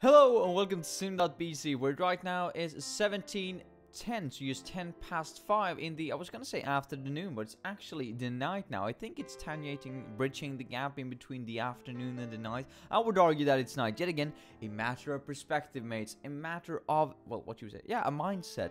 Hello and welcome to Sim.bc, where right now is 17:10, so just 10 past 5 in the, I was gonna say afternoon, but it's actually the night now. I think it's bridging the gap in between the afternoon and the night. I would argue that it's night. Yet again, a matter of perspective, mates. A matter of, well, what you say? Yeah, a mindset.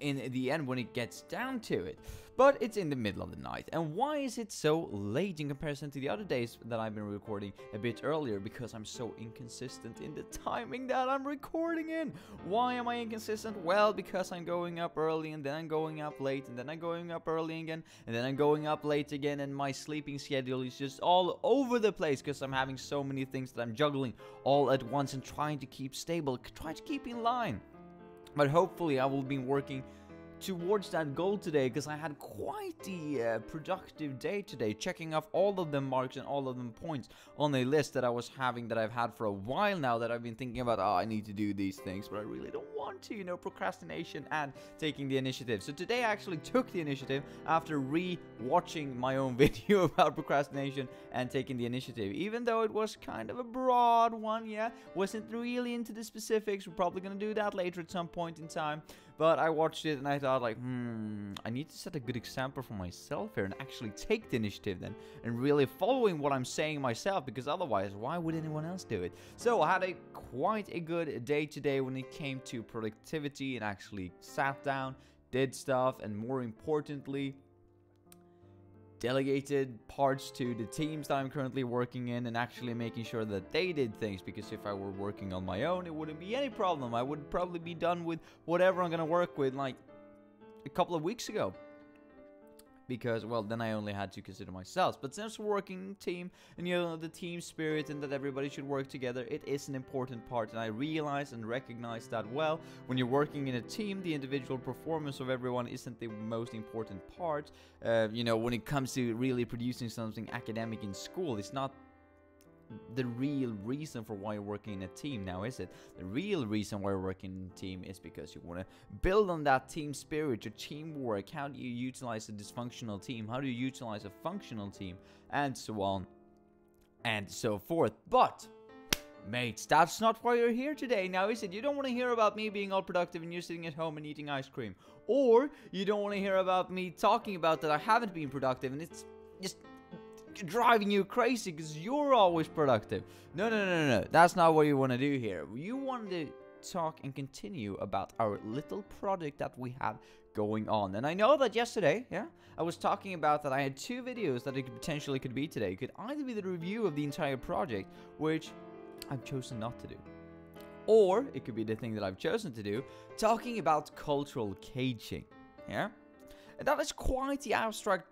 In the end, when it gets down to it. But it's in the middle of the night. And why is it so late in comparison to the other days that I've been recording a bit earlier? Because I'm so inconsistent in the timing that I'm recording in. Why am I inconsistent? Well, because I'm going up early and then I'm going up late and then I'm going up early again and then I'm going up late again, and my sleeping schedule is just all over the place because I'm having so many things that I'm juggling all at once and trying to keep stable, trying to keep in line. But hopefully I will be working towards that goal today, because I had quite the productive day today, checking off all of them marks and all of them points on a list that I've had for a while now, that I've been thinking about. Oh, I need to do these things, but I really don't want to, procrastination and taking the initiative. So today I actually took the initiative after re-watching my own video about procrastination and taking the initiative, even though it was kind of a broad one. Yeah, wasn't really into the specifics. We're probably gonna do that later at some point in time. But I watched it and I thought, like, I need to set a good example for myself here and actually take the initiative then, and really following what I'm saying myself, because otherwise, why would anyone else do it? So I had quite a good day today when it came to productivity, and actually sat down, did stuff, and more importantly, delegated parts to the teams that I'm currently working in, and actually making sure that they did things, because if I were working on my own, it wouldn't be any problem. I would probably be done with whatever I'm gonna work with like a couple of weeks ago, because, well, then I only had to consider myself. But since we're working team, and the team spirit, and that everybody should work together, it is an important part. And I realize and recognize that, well, when you're working in a team, the individual performance of everyone isn't the most important part. When it comes to really producing something academic in school, it's not the real reason for why you're working in a team now, is it? The real reason why you're working in a team is because you want to build on that team spirit, your teamwork. How do you utilize a dysfunctional team? How do you utilize a functional team? And so on and so forth. But mates, that's not why you're here today now, is it? You don't want to hear about me being all productive and you're sitting at home and eating ice cream. Or you don't want to hear about me talking about that I haven't been productive and it's just driving you crazy because you're always productive. No. That's not what you want to do here. You want to talk and continue about our little project that we have going on. And I know that yesterday, I was talking about that I had two videos that it potentially could be today. It could either be the review of the entire project, which I've chosen not to do, or it could be the thing that I've chosen to do, talking about cultural caging. And that is quite the abstract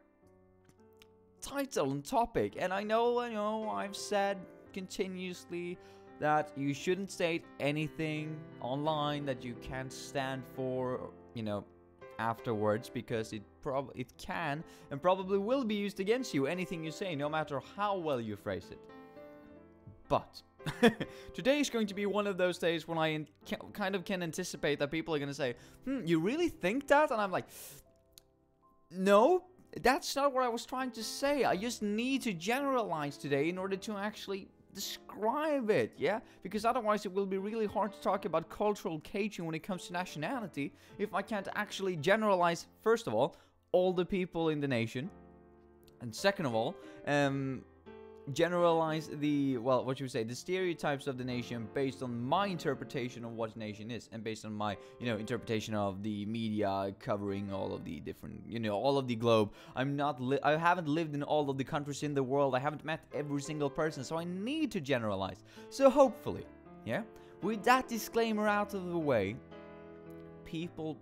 title and topic, and I know I've said continuously that you shouldn't state anything online that you can't stand for, afterwards, because it can and probably will be used against you, anything you say, no matter how well you phrase it. But today is going to be one of those days when I kind of can anticipate that people are going to say, you really think that? And I'm like, no, that's not what I was trying to say. I just need to generalize today in order to actually describe it, because otherwise it will be really hard to talk about cultural caging when it comes to nationality if I can't actually generalize, first of all the people in the nation, and second of all, generalize the stereotypes of the nation based on my interpretation of what nation is, and based on my interpretation of the media covering all of the different all of the globe. I haven't lived in all of the countries in the world. I haven't met every single person, so I need to generalize. So hopefully, with that disclaimer out of the way, people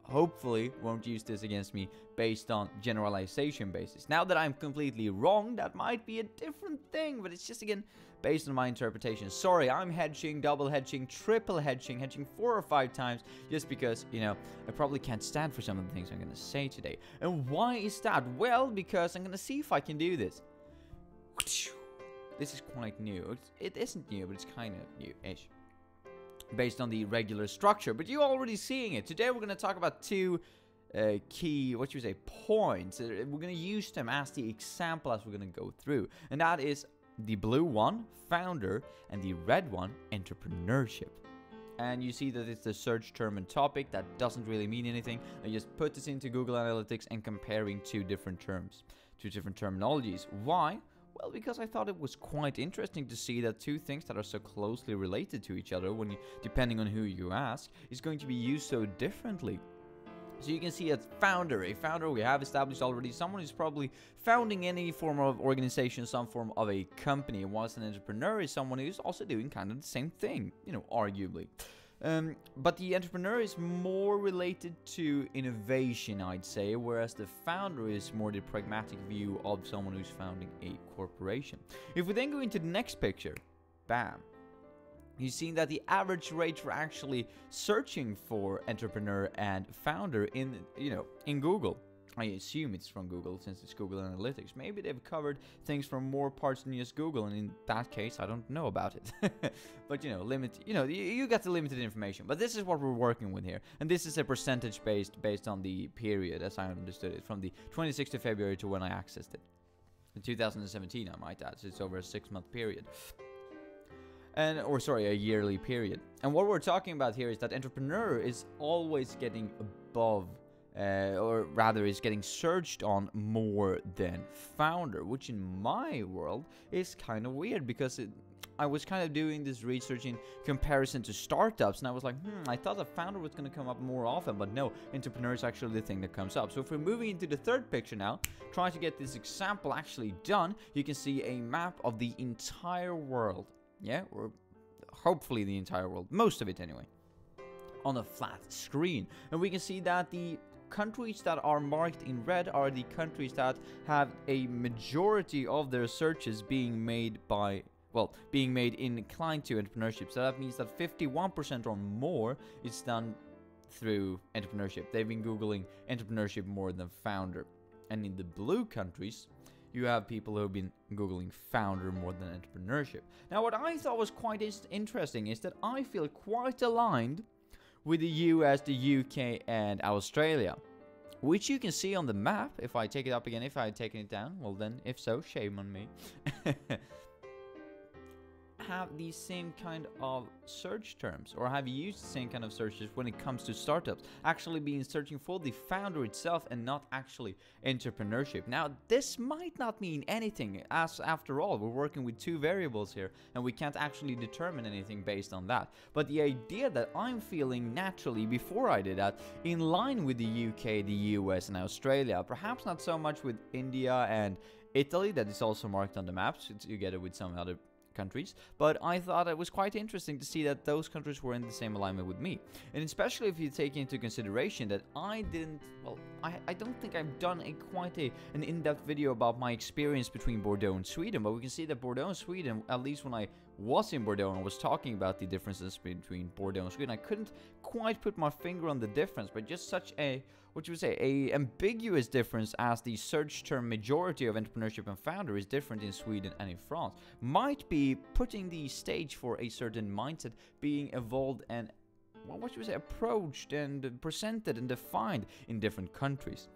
hopefully won't use this against me based on generalization basis. Now that I'm completely wrong, that might be a different thing, but it's just, again, based on my interpretation. Sorry, I'm hedging, double hedging, triple hedging 4 or 5 times, just because, I probably can't stand for some of the things I'm going to say today. And why is that? Well, because I'm going to see if I can do this. This is quite new. It isn't new, but it's kind of new-ish, based on the regular structure, but you're already seeing it. Today we're going to talk about two key, points. We're going to use them as the example as we're going to go through, and that is the blue one, founder, and the red one, entrepreneurship. And you see that it's the search term and topic. That doesn't really mean anything. I just put this into Google Analytics and comparing two different terms, two different terminologies. Why? Well, because I thought it was quite interesting to see that two things that are so closely related to each other, when you, depending on who you ask, is going to be used so differently. So you can see a founder we have established already, someone who's probably founding any form of organization, some form of a company, whilst an entrepreneur is someone who's also doing kind of the same thing, you know, arguably. But the entrepreneur is more related to innovation, I'd say, whereas the founder is more the pragmatic view of someone who's founding a corporation. If we then go into the next picture, bam. You've seen that the average rate for actually searching for entrepreneur and founder in Google. I assume it's from Google since it's Google Analytics. Maybe they've covered things from more parts than just Google, and in that case, I don't know about it. But you got the limited information. But this is what we're working with here, and this is a percentage based on the period, as I understood it, from the 26th of February to when I accessed it, in 2017, I might add. So it's over a 6-month period. A yearly period. And what we're talking about here is that entrepreneur is always getting above, or rather is getting searched on more than founder, which in my world is kind of weird, because I was kind of doing this research in comparison to startups, and I was like, I thought the founder was going to come up more often, but no, entrepreneur is actually the thing that comes up. So if we're moving into the third picture now, trying to get this example actually done, you can see a map of the entire world. Yeah, or hopefully the entire world, most of it anyway, on a flat screen. And we can see that the countries that are marked in red are the countries that have a majority of their searches being made inclined to entrepreneurship. So that means that 51% or more is done through entrepreneurship. They've been Googling entrepreneurship more than founder. And in the blue countries, you have people who have been Googling founder more than entrepreneurship. Now, what I thought was quite interesting is that I feel quite aligned with the US, the UK, and Australia, which you can see on the map. If I take it up again, if I had taken it down, well then, if so, shame on me. Have the same kind of search terms, or have used the same kind of searches when it comes to startups, actually being searching for the founder itself and not actually entrepreneurship. Now, this might not mean anything, as after all, we're working with two variables here, and we can't actually determine anything based on that. But the idea that I'm feeling naturally before I did that, in line with the UK, the US, and Australia, perhaps not so much with India and Italy, that is also marked on the maps together with some other countries, but I thought it was quite interesting to see that those countries were in the same alignment with me. And especially if you take into consideration that I don't think I've done an in-depth video about my experience between Bordeaux and Sweden, but we can see that Bordeaux and Sweden, at least when I was in Bordeaux and was talking about the differences between Bordeaux and Sweden, I couldn't quite put my finger on the difference, but just such a ambiguous difference as the search term majority of entrepreneurship and founder is different in Sweden and in France, might be putting the stage for a certain mindset being evolved and approached and presented and defined in different countries.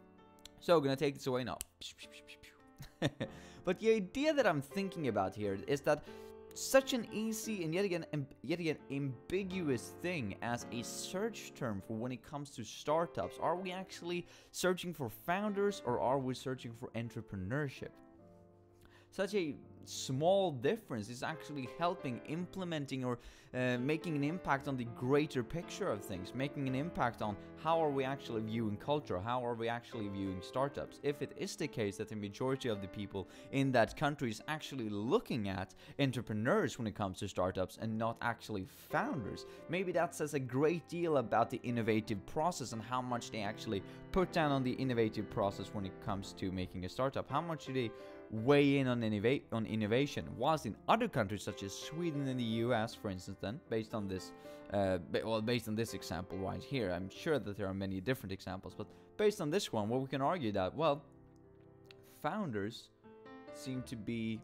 So I'm gonna take this away now. But the idea that I'm thinking about here is that such an easy and yet again ambiguous thing as a search term for when it comes to startups. Are we actually searching for founders, or are we searching for entrepreneurship? Such a small difference is actually helping implementing or making an impact on the greater picture of things, making an impact on how are we actually viewing culture, how are we actually viewing startups. If it is the case that the majority of the people in that country is actually looking at entrepreneurs when it comes to startups and not actually founders, maybe that says a great deal about the innovative process and how much they actually put down on the innovative process when it comes to making a startup. How much do they weigh in on innovation, whilst in other countries such as Sweden and the US, for instance, then based on this example right here, I'm sure that there are many different examples, but based on this one, well, we can argue that, well, founders seem to be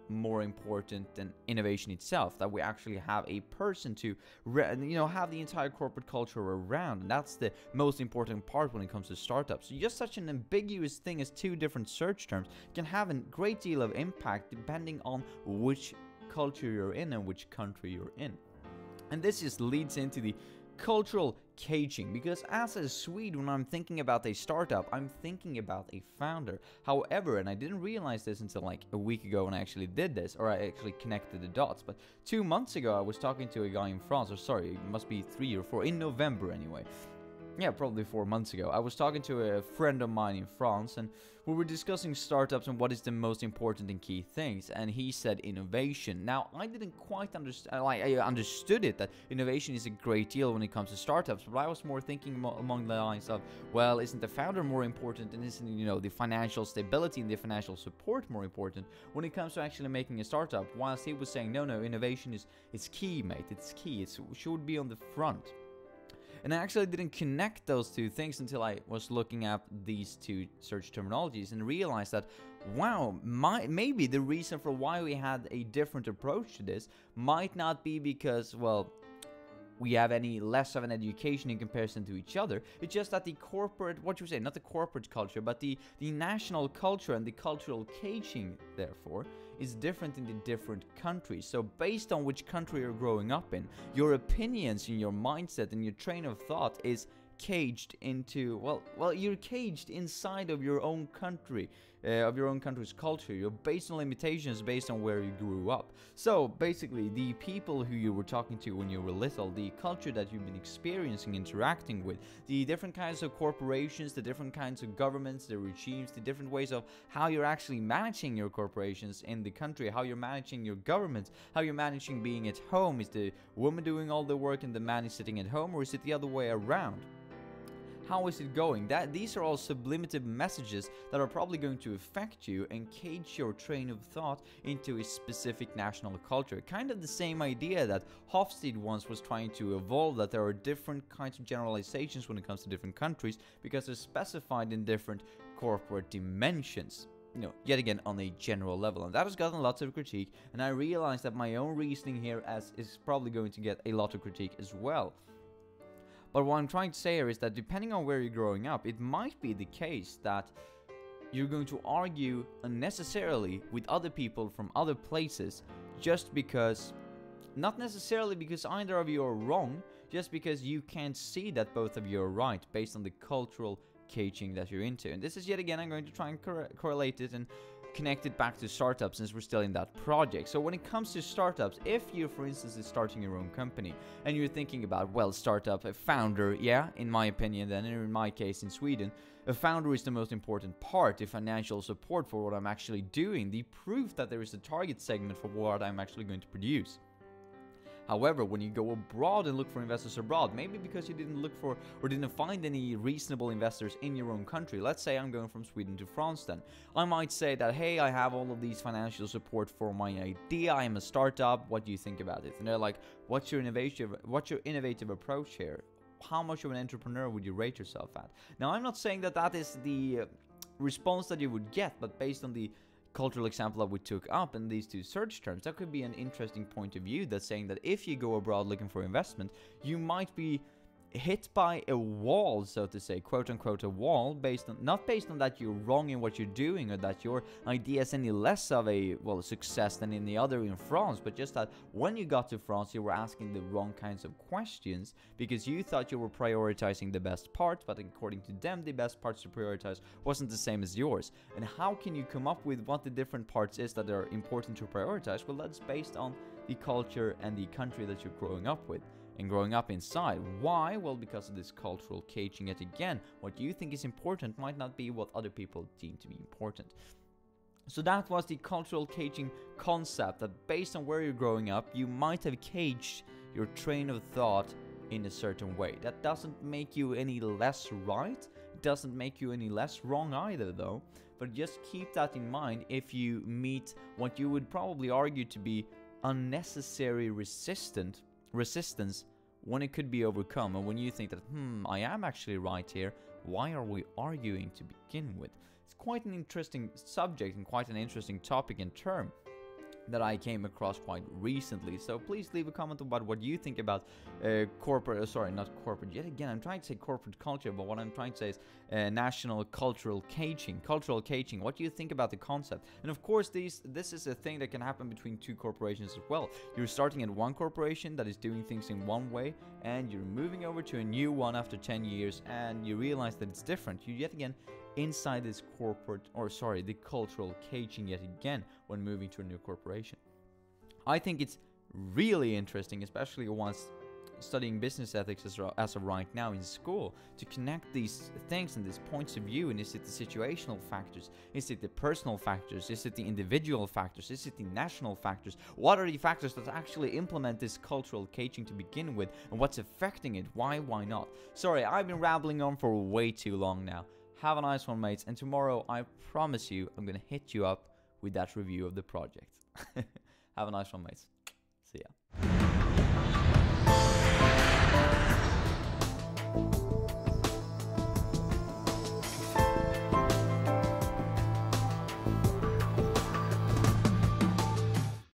more important than innovation itself, that we actually have a person to have the entire corporate culture around, and that's the most important part when it comes to startups. So just such an ambiguous thing as two different search terms can have a great deal of impact depending on which culture you're in and which country you're in. And this just leads into the cultural caging, because as a Swede, when I'm thinking about a startup, I'm thinking about a founder. However, and I didn't realize this until like a week ago when I actually did this, or I actually connected the dots, but 2 months ago I was talking to a guy in France, or sorry, it must be 3 or 4, in November anyway. Yeah, probably 4 months ago. I was talking to a friend of mine in France, and we were discussing startups and what is the most important and key things, and he said innovation. Now, I didn't quite understand, I understood it, that innovation is a great deal when it comes to startups, but I was more thinking along the lines of, well, isn't the founder more important, and isn't, the financial stability and the financial support more important when it comes to actually making a startup, whilst he was saying, no, innovation is key, mate, it's key, it should be on the front. And I actually didn't connect those two things until I was looking at these two search terminologies and realized that, wow, maybe the reason for why we had a different approach to this might not be because, well, we have any less of an education in comparison to each other. It's just that the corporate, not the corporate culture, but the national culture and the cultural caging, therefore, is different in the different countries. So based on which country you're growing up in, your opinions and your mindset and your train of thought is caged into, well, you're caged inside of your own country, of your own country's culture. You're based on limitations based on where you grew up. So basically, the people who you were talking to when you were little, the culture that you've been experiencing, interacting with, the different kinds of corporations, the different kinds of governments, the regimes, the different ways of how you're actually managing your corporations in the country, how you're managing your government, how you're managing being at home. Is the woman doing all the work and the man is sitting at home, or is it the other way around? How is it going? These are all sublimative messages that are probably going to affect you and cage your train of thought into a specific national culture. Kind of the same idea that Hofstede once was trying to evolve, that there are different kinds of generalizations when it comes to different countries because they're specified in different corporate dimensions. Yet again on a general level, and that has gotten lots of critique, and I realized that my own reasoning here is probably going to get a lot of critique as well. But what I'm trying to say here is that depending on where you're growing up, it might be the case that you're going to argue unnecessarily with other people from other places just because, not necessarily because either of you are wrong, just because you can't see that both of you are right based on the cultural caging that you're into. And this is yet again, I'm going to try and correlate it and connect it back to startups since we're still in that project. So when it comes to startups, if you, for instance, is starting your own company and you're thinking about, well, startup, a founder, yeah, in my opinion then, and in my case in Sweden, a founder is the most important part, the financial support for what I'm actually doing, the proof that there is a target segment for what I'm actually going to produce. However, when you go abroad and look for investors abroad, maybe because you didn't look for or didn't find any reasonable investors in your own country, let's say I'm going from Sweden to France then, I might say that, hey, I have all of these financial support for my idea, I am a startup, what do you think about it? And they're like, what's your innovative approach here? How much of an entrepreneur would you rate yourself at? Now, I'm not saying that that is the response that you would get, but based on the cultural example that we took up in these two search terms, that could be an interesting point of view that's saying that if you go abroad looking for investment, you might be hit by a wall, so to say, quote unquote a wall, not based on that you're wrong in what you're doing or that your idea is any less of a success than any other in France, but just that when you got to France you were asking the wrong kinds of questions because you thought you were prioritizing the best part, but according to them the best parts to prioritize wasn't the same as yours. And how can you come up with what the different parts is that are important to prioritize? Well, that's based on the culture and the country that you're growing up with and growing up inside. Why? Well, because of this cultural caging yet again. What you think is important might not be what other people deem to be important. So that was the cultural caging concept, that based on where you're growing up, you might have caged your train of thought in a certain way. That doesn't make you any less right, it doesn't make you any less wrong either though, but just keep that in mind if you meet what you would probably argue to be unnecessary resistance when it could be overcome, and when you think that, I am actually right here, why are we arguing to begin with? It's quite an interesting subject and quite an interesting topic and term. that I came across quite recently. So please leave a comment about what you think about not corporate, yet again, I'm trying to say corporate culture, but what I'm trying to say is national cultural caging. What do you think about the concept? And of course, this is a thing that can happen between two corporations as well. You're starting at one corporation that is doing things in one way, and you're moving over to a new one after 10 years, and you realize that it's different. You yet again inside this the cultural caging yet again when moving to a new corporation. I think it's really interesting, especially once studying business ethics as of right now in school, to connect these things and these points of view. And is it the situational factors? Is it the personal factors? Is it the individual factors? Is it the national factors? What are the factors that actually implement this cultural caging to begin with, and what's affecting it? Why not? Sorry, I've been rambling on for way too long now. Have a nice one, mates, and tomorrow, I promise you, I'm gonna hit you up with that review of the project. Have a nice one, mates. See ya.